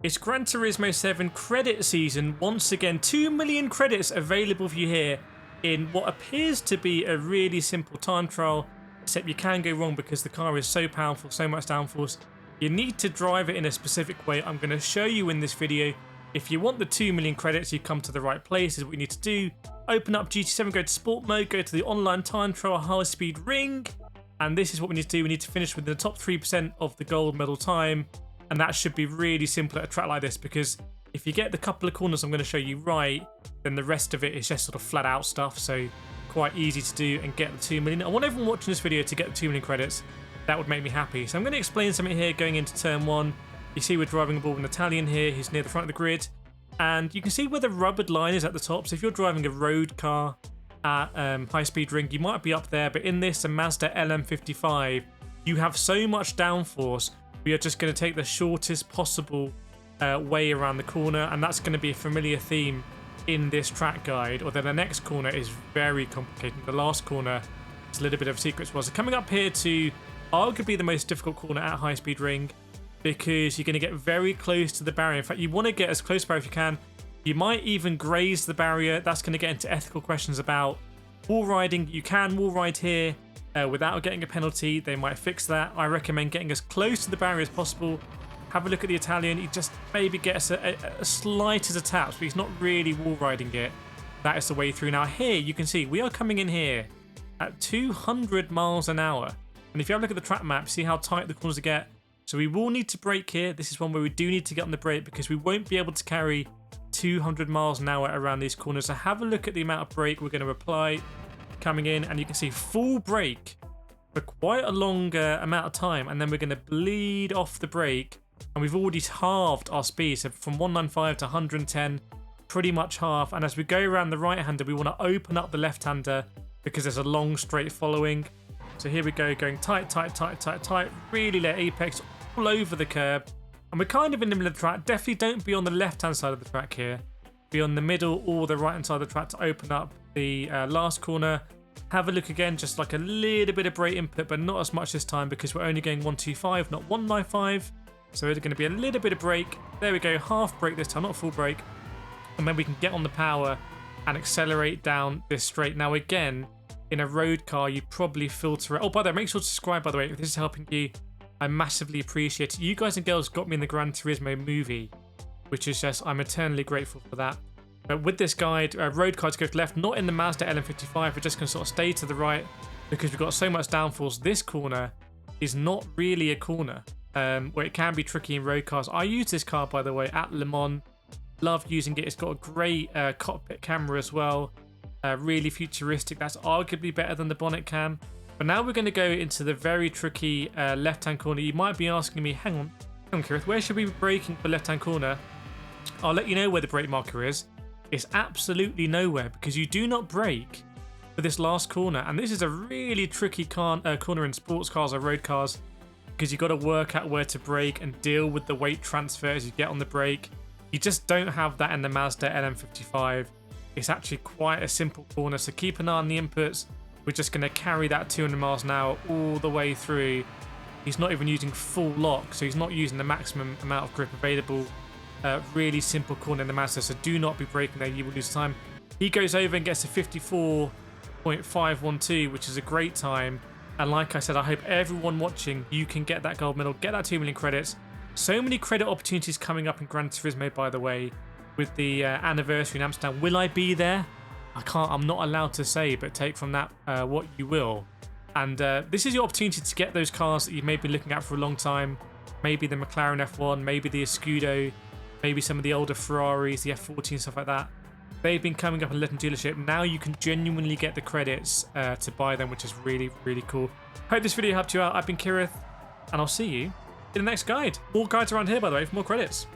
It's Gran Turismo 7 credit season. Once again, 2 million credits available for you here in what appears to be a really simple time trial, except you can go wrong because the car is so powerful, so much downforce. You need to drive it in a specific way. I'm going to show you in this video. If you want the 2 million credits, you come to the right place. Is what you need to do. Open up GT7, go to sport mode, go to the online time trial high speed ring. And this is what we need to do. We need to finish within the top 3% of the gold medal time. And that should be really simple at a track like this, because if you get the couple of corners I'm going to show you right, then the rest of it is just sort of flat out stuff. So quite easy to do and get the 2 million. I want everyone watching this video to get the 2 million credits. That would make me happy. So I'm going to explain something here going into turn 1. You see we're driving aboard an Italian here who's near the front of the grid. And you can see where the rubbered line is at the top. So if you're driving a road car at high speed ring, you might be up there. But in this, a Mazda LM55, you have so much downforce. We are just going to take the shortest possible way around the corner, and that's going to be a familiar theme in this track guide. Although the next corner is very complicated. The last corner is a little bit of a secret as well. So coming up here to arguably the most difficult corner at high speed ring, because you're going to get very close to the barrier. In fact, you want to get as close to the barrier as you can. You might even graze the barrier. That's going to get into ethical questions about wall riding. You can wall ride here without getting a penalty. They might fix that. I recommend getting as close to the barrier as possible. Have a look at the Italian. He just maybe gets a slight as a tap, but he's not really wall riding it. That is the way through. Now here you can see we are coming in here at 200 miles an hour. And if you have a look at the track map, see how tight the corners get. So we will need to brake here. This is one where we do need to get on the brake, because we won't be able to carry 200 miles an hour around these corners. So have a look at the amount of brake we're going to apply coming in, and you can see full brake for quite a long amount of time, and then we're going to bleed off the brake, and we've already halved our speed. So from 195 to 110, pretty much half. And as we go around the right hander, we want to open up the left hander because there's a long straight following. So here we go, going tight, tight, tight, tight, tight, really let apex all over the curb. And we're kind of in the middle of the track. Definitely don't be on the left-hand side of the track here. Be on the middle or the right-hand side of the track to open up the last corner. Have a look again, just like a little bit of brake input, but not as much this time because we're only going 125, not 195. So it's going to be a little bit of brake. There we go, half brake this time, not full brake. And then we can get on the power and accelerate down this straight. Now again, in a road car, you probably filter it. Oh, by the way, make sure to subscribe, by the way, if this is helping you. I massively appreciate it. You guys and girls got me in the Gran Turismo movie, which is just, I'm eternally grateful for that. But with this guide, road cars go to the left, not in the Mazda LM55. We're just going to sort of stay to the right because we've got so much downforce. This corner is not really a corner, where it can be tricky in road cars. I use this car, by the way, at Le Mans. Love using it. It's got a great cockpit camera as well. Really futuristic. That's arguably better than the bonnet cam. But now we're going to go into the very tricky left-hand corner. You might be asking me, hang on, Kireth, where should we be braking for left-hand corner? I'll let you know where the brake marker is. It's absolutely nowhere, because you do not brake for this last corner. And this is a really tricky corner in sports cars or road cars, because you've got to work out where to brake and deal with the weight transfer as you get on the brake. You just don't have that in the Mazda LM55. It's actually quite a simple corner, so keep an eye on the inputs. We're just going to carry that 200 miles an hour all the way through. He's not even using full lock, so he's not using the maximum amount of grip available. Really simple corner in the Mazda, so do not be braking there, you will lose time. He goes over and gets a 54.512, which is a great time. And like I said, I hope everyone watching, you can get that gold medal, get that 2 million credits. So many credit opportunities coming up in Gran Turismo, by the way, with the anniversary in Amsterdam. Will I be there? I'm not allowed to say, but take from that what you will. And this is your opportunity to get those cars that you've maybe been looking at for a long time. Maybe the McLaren F1, maybe the Escudo, maybe some of the older Ferraris, the F40 stuff like that. They've been coming up in a dealership. Now you can genuinely get the credits to buy them, which is really, really cool. Hope this video helped you out. I've been Kireth, and I'll see you in the next guide. More guides around here, by the way, for more credits.